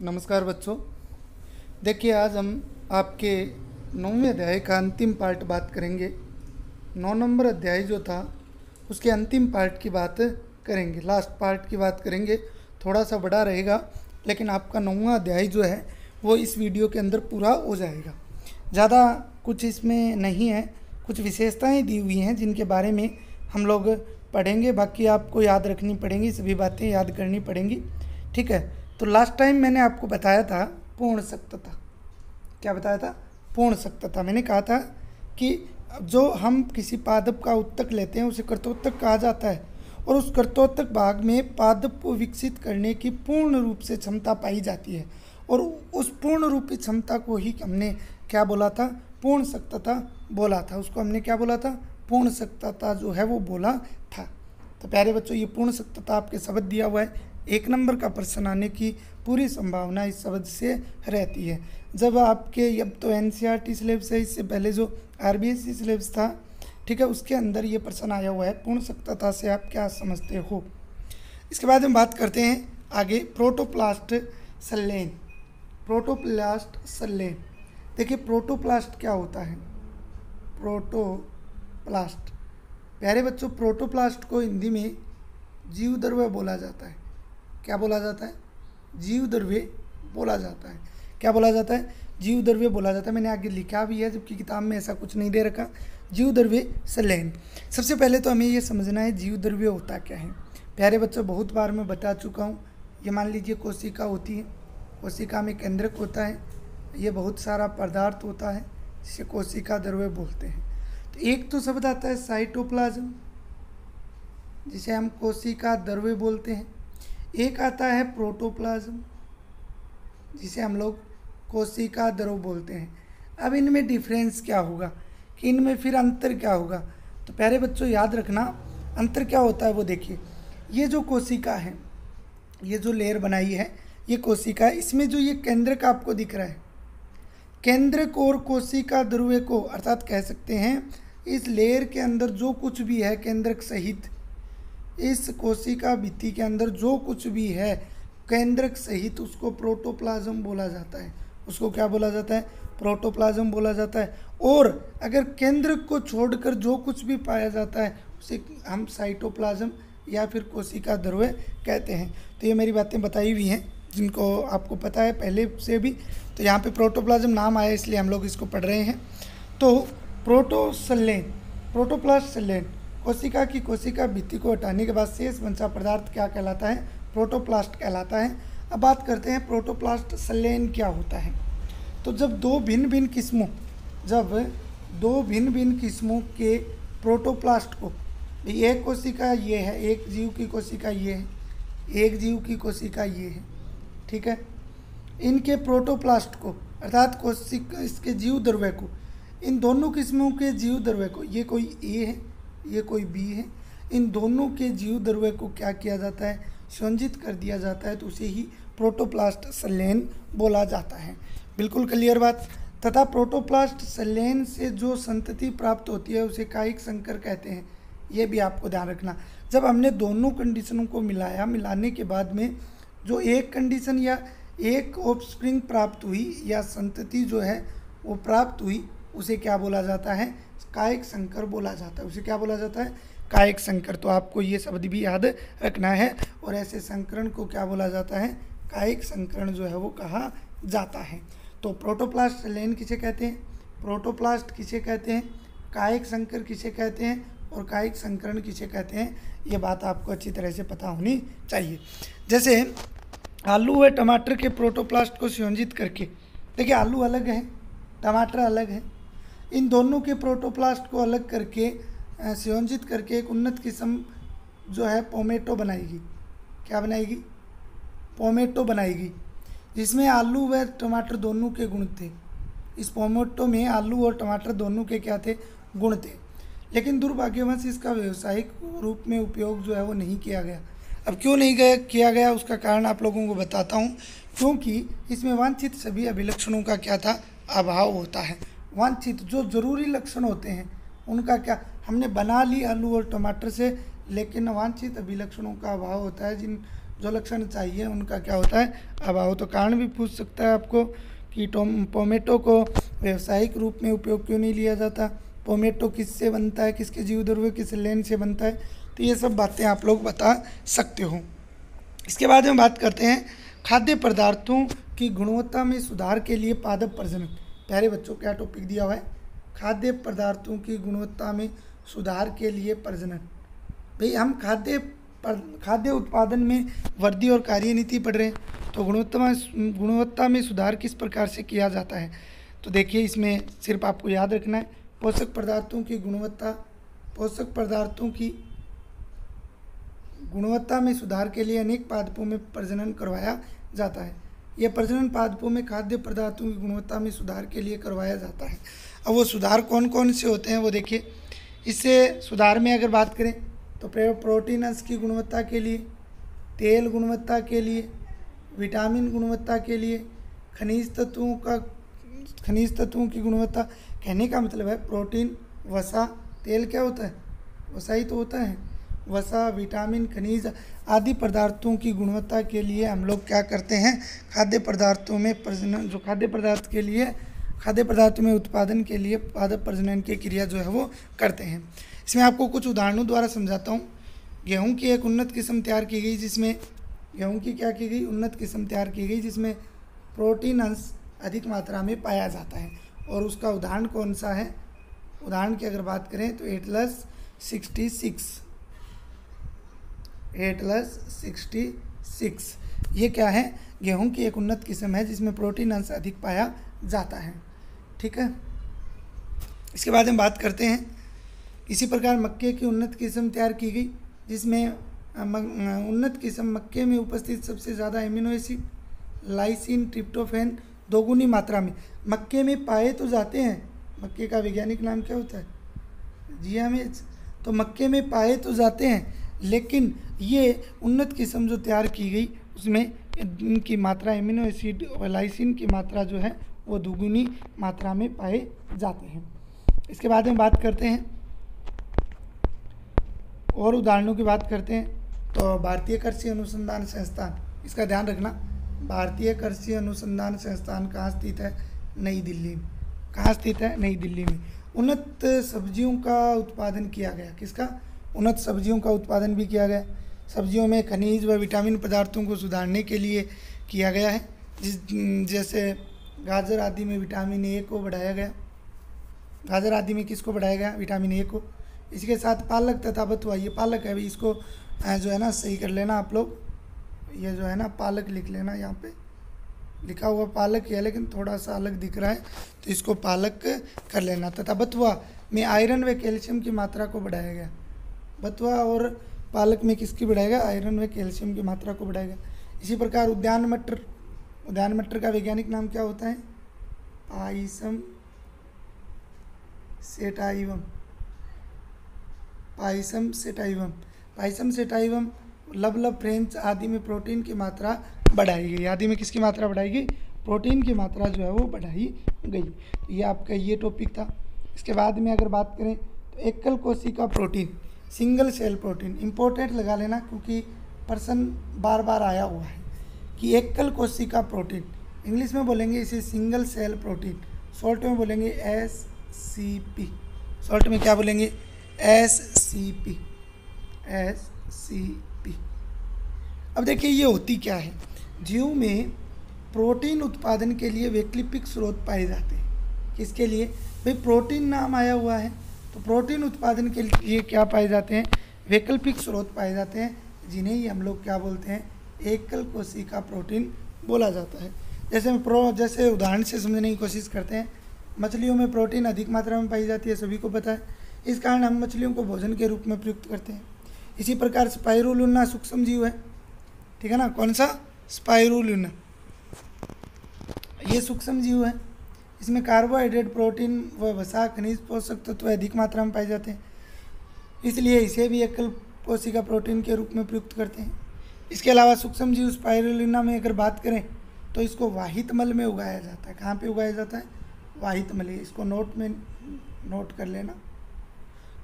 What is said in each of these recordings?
नमस्कार बच्चों। देखिए, आज हम आपके 9वें अध्याय का अंतिम पार्ट बात करेंगे। 9 नंबर अध्याय जो था उसके अंतिम पार्ट की बात करेंगे, लास्ट पार्ट की बात करेंगे। थोड़ा सा बड़ा रहेगा, लेकिन आपका 9वां अध्याय जो है वो इस वीडियो के अंदर पूरा हो जाएगा। ज़्यादा कुछ इसमें नहीं है, कुछ विशेषताएं दी हुई हैं जिनके बारे में हम लोग पढ़ेंगे। बाकी आपको याद रखनी पड़ेंगी, सभी बातें याद करनी पड़ेंगी, ठीक है। तो लास्ट टाइम मैंने आपको बताया था पूर्ण सत्ता। क्या बताया था? पूर्ण सत्ता। मैंने कहा था कि जो हम किसी पादप का उत्तक लेते हैं उसे कर्तोत्तक कहा जाता है, और उस कर्तोत्तक भाग में पादप को विकसित करने की पूर्ण रूप से क्षमता पाई जाती है, और उस पूर्ण रूपी क्षमता को ही हमने क्या बोला था? पूर्ण सत्ता बोला था। उसको हमने क्या बोला था? पूर्ण सत्ता जो है वो बोला था। तो प्यारे बच्चों, ये पूर्ण सत्ता आपके शब्द दिया हुआ है। 1 नंबर का प्रश्न आने की पूरी संभावना इस शब्द से रहती है। जब आपके अब तो एनसीईआरटी सिलेबस है, इससे पहले जो आरबीएसई सिलेबस था, ठीक है, उसके अंदर ये प्रश्न आया हुआ है पूर्ण सत्ता से आप क्या समझते हो। इसके बाद हम बात करते हैं आगे प्रोटोप्लास्ट सल्लेन। प्रोटोप्लास्ट सल्लेन, देखिए प्रोटोप्लास्ट क्या होता है? प्रोटोप्लास्ट, प्यारे बच्चों, प्रोटोप्लास्ट को हिंदी में जीवद्रव्य बोला जाता है। क्या बोला जाता है? जीवद्रव्य बोला जाता है। क्या बोला जाता है? जीवद्रव्य बोला जाता है। मैंने आगे लिखा भी है, जबकि किताब में ऐसा कुछ नहीं दे रखा। जीवद्रव्य सल्लेन। सबसे पहले तो हमें ये समझना है जीवद्रव्य होता क्या है। प्यारे बच्चों, बहुत बार मैं बता चुका हूँ। ये मान लीजिए कोशिका होती है, कोशिका में केंद्रक होता है, ये बहुत सारा पदार्थ होता है जिसे कोशिका द्रव्य बोलते हैं। तो एक तो शब्द आता है साइटोप्लाज्म, जिसे हम कोशिका द्रव्य बोलते हैं। एक आता है प्रोटोप्लाज्म, जिसे हम लोग कोशिका द्रव्य बोलते हैं। अब इनमें डिफरेंस क्या होगा, कि इनमें फिर अंतर क्या होगा? तो प्यारे बच्चों याद रखना, अंतर क्या होता है वो देखिए। ये जो कोशिका है, ये जो लेयर बनाई है, ये कोशिका है। इसमें जो ये केंद्रक आपको दिख रहा है, केंद्रक और कोशिका द्रव्य को, अर्थात कह सकते हैं इस लेयर के अंदर जो कुछ भी है केंद्रक सहित, इस कोशिका भित्ति के अंदर जो कुछ भी है केंद्रक सहित, उसको प्रोटोप्लाज्म बोला जाता है। उसको क्या बोला जाता है? प्रोटोप्लाज्म बोला जाता है। और अगर केंद्रक को छोड़कर जो कुछ भी पाया जाता है उसे हम साइटोप्लाज्म या फिर कोशिका द्रव्य कहते हैं। तो ये मेरी बातें बताई हुई हैं, जिनको आपको पता है पहले से भी। तो यहाँ पे प्रोटोप्लाज्म नाम आया इसलिए हम लोग इसको पढ़ रहे हैं। तो प्रोटोसल्लेन, प्रोटोप्लास्ट सल्लेन, कोशिका की कोशिका भित्ति को हटाने के बाद शेष बचा पदार्थ क्या कहलाता है? प्रोटोप्लास्ट कहलाता है। अब बात करते हैं प्रोटोप्लास्ट सल्लेन क्या होता है। तो जब दो भिन्न भिन्न किस्मों के प्रोटोप्लास्ट को, एक कोशिका ये है, एक जीव की कोशिका ये है, एक जीव की कोशिका ये है, ठीक है, इनके प्रोटोप्लास्ट को, अर्थात कोशिका इसके जीव द्रव्य को, इन दोनों किस्मों के जीव द्रव्य को, ये कोई ए है, ये कोई बी है, इन दोनों के जीव द्रव्य को क्या किया जाता है? संयोजित कर दिया जाता है। तो उसे ही प्रोटोप्लास्ट सल्लेन बोला जाता है। बिल्कुल क्लियर बात। तथा प्रोटोप्लास्ट सल्लेन से जो संतति प्राप्त होती है उसे कायिक संकर कहते हैं। ये भी आपको ध्यान रखना। जब हमने दोनों कंडीशनों को मिलाने के बाद में जो एक कंडीशन या एक ऑफस्प्रिंग प्राप्त हुई या संतति जो है वो प्राप्त हुई, उसे क्या बोला जाता है? कायिक संकर बोला जाता है। उसे क्या बोला जाता है? कायिक संकर। तो आपको ये शब्द भी याद रखना है। और ऐसे संकरण को क्या बोला जाता है? कायिक संकरण जो है वो कहा जाता है। तो प्रोटोप्लास्ट सल्लेन किसे कहते हैं? प्रोटोप्लास्ट किसे कहते हैं? कायिक संकर किसे कहते हैं? और कायिक संकरण किसे कहते हैं? ये बात आपको अच्छी तरह से पता होनी चाहिए। जैसे आलू व टमाटर के प्रोटोप्लास्ट को संयोजित करके, देखिए आलू अलग है, टमाटर अलग है, इन दोनों के प्रोटोप्लास्ट को अलग करके संयोजित करके एक उन्नत किस्म जो है पोमेटो बनाएगी। क्या बनाएगी? पोमेटो बनाएगी, जिसमें आलू व टमाटर दोनों के गुण थे। इस पोमेटो में आलू और टमाटर दोनों के क्या थे? गुण थे। लेकिन दुर्भाग्यवश इसका व्यावसायिक रूप में उपयोग जो है वो नहीं किया गया। अब क्यों नहीं किया गया उसका कारण आप लोगों को बताता हूँ। क्योंकि इसमें वांछित सभी अभिलक्षणों का क्या था? अभाव होता है। वांछित जो जरूरी लक्षण होते हैं उनका क्या, हमने बना ली आलू और टमाटर से, लेकिन वांछित अभिलक्षणों का अभाव होता है, जो लक्षण चाहिए उनका क्या होता है, अभाव। तो कारण भी पूछ सकता है आपको कि पोमेटो को व्यावसायिक रूप में उपयोग क्यों नहीं लिया जाता, पोमेटो किससे बनता है, किसके जीव द्रव्य किस लेन से बनता है। तो ये सब बातें आप लोग बता सकते हो। इसके बाद में बात करते हैं खाद्य पदार्थों की गुणवत्ता में सुधार के लिए पादप प्रजनन। प्यारे बच्चों, क्या टॉपिक दिया हुआ है, खाद्य पदार्थों की गुणवत्ता में सुधार के लिए प्रजनन। भाई हम खाद्य उत्पादन में वृद्धि और कार्यनीति पढ़ रहे हैं, तो गुणवत्ता में सुधार किस प्रकार से किया जाता है। तो देखिए, इसमें सिर्फ आपको याद रखना है पोषक पदार्थों की गुणवत्ता में सुधार के लिए अनेक पादपों में प्रजनन करवाया जाता है। यह प्रजनन पादपों में खाद्य पदार्थों की गुणवत्ता में सुधार के लिए करवाया जाता है। अब वो सुधार कौन कौन से होते हैं वो देखिए। इससे सुधार में अगर बात करें तो प्रोटीन अंश की गुणवत्ता के लिए, तेल गुणवत्ता के लिए, विटामिन गुणवत्ता के लिए, खनिज तत्वों की गुणवत्ता। कहने का मतलब है प्रोटीन, वसा, तेल क्या होता है, वसा ही तो होता है, वसा, विटामिन, खनिज आदि पदार्थों की गुणवत्ता के लिए हम लोग क्या करते हैं, खाद्य पदार्थों में प्रजनन, जो खाद्य पदार्थों में उत्पादन के लिए पादप प्रजनन की क्रिया जो है वो करते हैं। इसमें आपको कुछ उदाहरणों द्वारा समझाता हूँ। गेहूं की एक उन्नत किस्म तैयार की गई जिसमें उन्नत किस्म तैयार की गई जिसमें प्रोटीन अंश अधिक मात्रा में पाया जाता है। और उसका उदाहरण कौन सा है, उदाहरण की अगर बात करें तो एटलस 66। ये क्या है, गेहूं की एक उन्नत किस्म है जिसमें प्रोटीन अंश अधिक पाया जाता है। ठीक है, इसके बाद हम बात करते हैं, इसी प्रकार मक्के की उन्नत किस्म तैयार की गई जिसमें उन्नत किस्म मक्के में उपस्थित सबसे ज़्यादा एमिनो एसिड लाइसिन, ट्रिप्टोफैन दोगुनी मात्रा में मक्के में पाए तो जाते हैं। मक्के का वैज्ञानिक नाम क्या होता है, GMH। तो मक्के में पाए तो जाते हैं, लेकिन ये उन्नत किस्म जो तैयार की गई उसमें इनकी मात्रा एमिनो एसिड और लाइसिन की मात्रा जो है वो दोगुनी मात्रा में पाए जाते हैं। इसके बाद में बात करते हैं और उदाहरणों की बात करते हैं। तो भारतीय कृषि अनुसंधान संस्थान, इसका ध्यान रखना, भारतीय कृषि अनुसंधान संस्थान कहाँ स्थित है, नई दिल्ली में। कहाँ स्थित है, नई दिल्ली में। उन्नत सब्जियों का उत्पादन किया गया, किसका, उन्नत सब्जियों का उत्पादन भी किया गया। सब्जियों में खनिज व विटामिन पदार्थों को सुधारने के लिए किया गया है। जैसे गाजर आदि में विटामिन ए को बढ़ाया गया, गाजर आदि में किसको बढ़ाया गया, विटामिन ए को। इसके साथ पालक तथा बथुआ, ये पालक है भाई, इसको जो है ना सही कर लेना आप लोग, ये जो है ना पालक लिख लेना, यहाँ पे लिखा हुआ पालक है लेकिन थोड़ा सा अलग दिख रहा है, तो इसको पालक कर लेना। तथा बथुआ में आयरन व कैल्शियम की मात्रा को बढ़ाया गया। बथुआ और पालक में किसकी बढ़ाया गया, आयरन व कैल्शियम की मात्रा को बढ़ाया गया। इसी प्रकार उद्यान मटर का वैज्ञानिक नाम क्या होता है, पाइसम सेटाइवम लबलब फ्रेंच आदि में प्रोटीन की मात्रा बढ़ाई गई। आदि में किसकी मात्रा बढ़ाई गई, प्रोटीन की मात्रा जो है वो बढ़ाई गई। ये आपका ये टॉपिक था। इसके बाद में अगर बात करें तो एकल कोशिका protein, single cell protein, important लगा लेना क्योंकि प्रश्न बार बार आया हुआ है कि एकल कोशिका प्रोटीन, इंग्लिश में बोलेंगे इसे सिंगल सेल प्रोटीन, शॉर्ट में बोलेंगे SCP। शॉर्ट में क्या बोलेंगे, SCP। अब देखिए ये होती क्या है, जीव में प्रोटीन उत्पादन के लिए वैकल्पिक स्रोत पाए जाते हैं। किसके लिए भाई, प्रोटीन नाम आया हुआ है तो प्रोटीन उत्पादन के लिए क्या पाए जाते हैं, वैकल्पिक स्रोत पाए जाते हैं, जिन्हें ही हम लोग क्या बोलते हैं, एकल कोशिका प्रोटीन बोला जाता है। जैसे उदाहरण से समझने की कोशिश करते हैं, मछलियों में प्रोटीन अधिक मात्रा में पाई जाती है, सभी को पता है, इस कारण हम मछलियों को भोजन के रूप में प्रयुक्त करते हैं। इसी प्रकार स्पाइरुलिना सूक्ष्म जीव है, ठीक है ना, कौन सा, स्पाइरुलिना, ये सूक्ष्म जीव है। इसमें कार्बोहाइड्रेट, प्रोटीन व वसा, खनिज, पोषक तत्व अधिक मात्रा में पाए जाते हैं, इसलिए इसे भी एकल कोशिका प्रोटीन के रूप में प्रयुक्त करते हैं। इसके अलावा सूक्ष्म जीव स्पाइरुलिना में अगर बात करें तो इसको वाहित मल में उगाया जाता है। कहाँ पे उगाया जाता है, वाहित मल, इसको नोट कर लेना,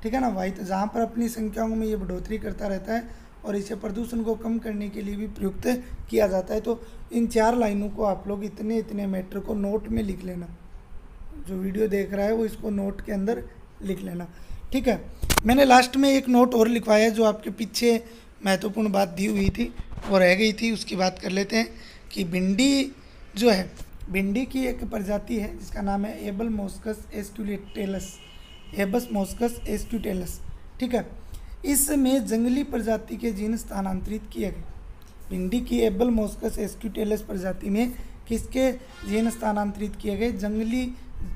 ठीक है ना। वाहित, जहाँ पर अपनी संख्याओं में ये बढ़ोतरी करता रहता है और इसे प्रदूषण को कम करने के लिए भी प्रयुक्त किया जाता है। तो इन 4 लाइनों को आप लोग इतने मैटर को नोट में लिख लेना। जो वीडियो देख रहा है वो इसको नोट के अंदर लिख लेना, ठीक है। मैंने लास्ट में एक नोट और लिखवाया जो आपके पीछे महत्वपूर्ण बात दी हुई थी वो रह गई थी, उसकी बात कर लेते हैं कि भिंडी जो है, भिंडी की एक प्रजाति है जिसका नाम है एबल मोस्कस एस्क्यूटेलस, एबस मोस्कस एस्क्यूटेलस, ठीक है। इसमें जंगली प्रजाति के जीन स्थानांतरित किए गए। भिंडी की एबल मोस्कस एस्क्यूटेलस प्रजाति में किसके जीन स्थानांतरित किए गए? जंगली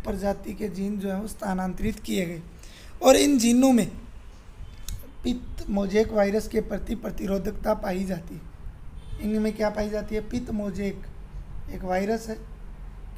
प्रजाति के जीन जो है वो स्थानांतरित किए गए। और इन जीनों में पित्त मोज़ेक वायरस के प्रति प्रतिरोधकता पाई जाती है। इनमें क्या पाई जाती है? पित्त मोज़ेक एक वायरस है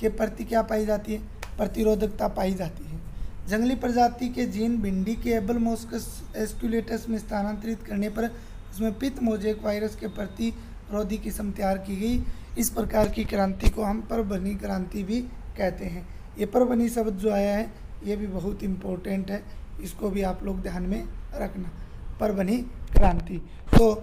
के प्रति क्या पाई जाती है? प्रतिरोधकता पाई जाती है। जंगली प्रजाति के जीन भिंडी के एबल मोस्कस एस्क्यूटेलस में स्थानांतरित करने पर उसमें पित्त मोज़ेक वायरस के प्रतिरोधी किस्म तैयार की गई। इस प्रकार की क्रांति को हम परभनी क्रांति भी कहते हैं। ये परभनी शब्द जो आया है ये भी बहुत इम्पोर्टेंट है, इसको भी आप लोग ध्यान में रखना। परभनी क्रांति, तो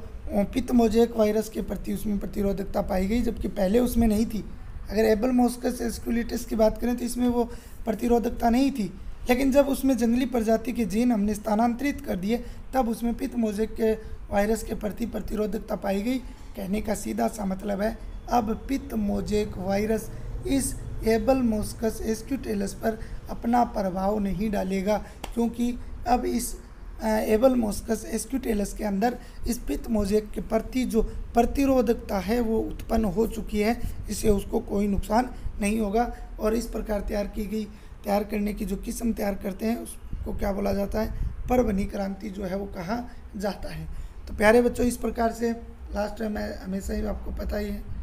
पित्त मोज़ेक वायरस के प्रति उसमें प्रतिरोधकता पाई गई, जबकि पहले उसमें नहीं थी। अगर एबल मोस्कस एस्क्यूटेलस की बात करें तो इसमें वो प्रतिरोधकता नहीं थी, लेकिन जब उसमें जंगली प्रजाति के जीन हमने स्थानांतरित कर दिए तब उसमें पित्त मोज़ेक के वायरस के प्रति प्रतिरोधकता पाई गई। कहने का सीधा सा मतलब है अब पित्त मोज़ेक वायरस इस एबल मोस्कस एस्क्यूटेलस पर अपना प्रभाव नहीं डालेगा, क्योंकि अब इस एबल मोस्कस एस्क्यूटेलस के अंदर इस पित्त मोज़ेक के प्रति जो प्रतिरोधकता है वो उत्पन्न हो चुकी है, इससे उसको कोई नुकसान नहीं होगा। और इस प्रकार तैयार करने की जो किस्म तैयार करते हैं उसको क्या बोला जाता है? परभनी क्रांति जो है वो कहा जाता है। तो प्यारे बच्चों, इस प्रकार से लास्ट में मैं हमेशा ही आपको पता ही है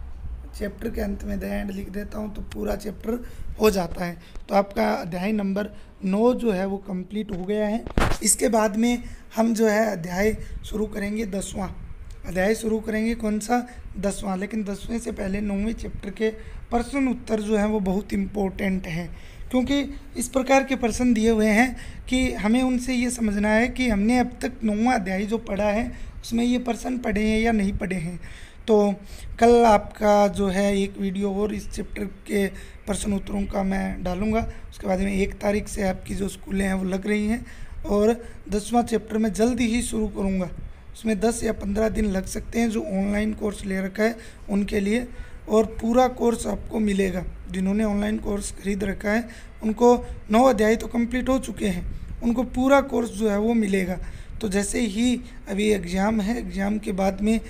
चैप्टर के अंत में द एंड लिख देता हूँ तो पूरा चैप्टर हो जाता है। तो आपका अध्याय नंबर 9 जो है वो कंप्लीट हो गया है। इसके बाद में हम जो है अध्याय शुरू करेंगे 10वां अध्याय शुरू करेंगे। कौन सा? 10वां। लेकिन 10वें से पहले 9वें चैप्टर के प्रश्न उत्तर जो हैं वो बहुत इम्पोर्टेंट हैं, क्योंकि इस प्रकार के प्रश्न दिए हुए हैं कि हमें उनसे ये समझना है कि हमने अब तक 9वां अध्याय जो पढ़ा है उसमें ये प्रश्न पढ़े हैं या नहीं पढ़े हैं। तो कल आपका जो है एक वीडियो और इस चैप्टर के प्रश्न उत्तरों का मैं डालूंगा। उसके बाद में 1 तारीख से आपकी जो स्कूलें हैं वो लग रही हैं और 10वां चैप्टर मैं जल्दी ही शुरू करूंगा। उसमें 10 या 15 दिन लग सकते हैं जो ऑनलाइन कोर्स ले रखा है उनके लिए, और पूरा कोर्स आपको मिलेगा। जिन्होंने ऑनलाइन कोर्स खरीद रखा है उनको 9 अध्याय तो कंप्लीट हो चुके हैं, उनको पूरा कोर्स जो है वो मिलेगा। तो जैसे ही अभी एग्ज़ाम है, एग्ज़ाम के बाद में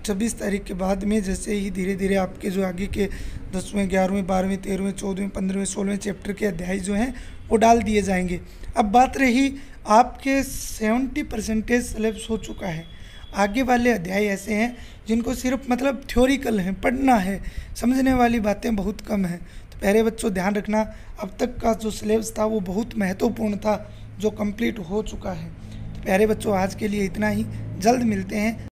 26 तारीख के बाद में जैसे ही धीरे धीरे आपके जो आगे के 10वें 11वें 12वें 13वें 14वें 15वें 16वें चैप्टर के अध्याय जो हैं वो डाल दिए जाएंगे। अब बात रही आपके 70% सिलेबस हो चुका है। आगे वाले अध्याय ऐसे हैं जिनको सिर्फ मतलब थ्योरिकल हैं, पढ़ना है, समझने वाली बातें बहुत कम हैं। तो प्यारे बच्चों ध्यान रखना, अब तक का जो सिलेबस था वो बहुत महत्वपूर्ण था जो कंप्लीट हो चुका है। तो प्यारे बच्चों आज के लिए इतना ही, जल्द मिलते हैं।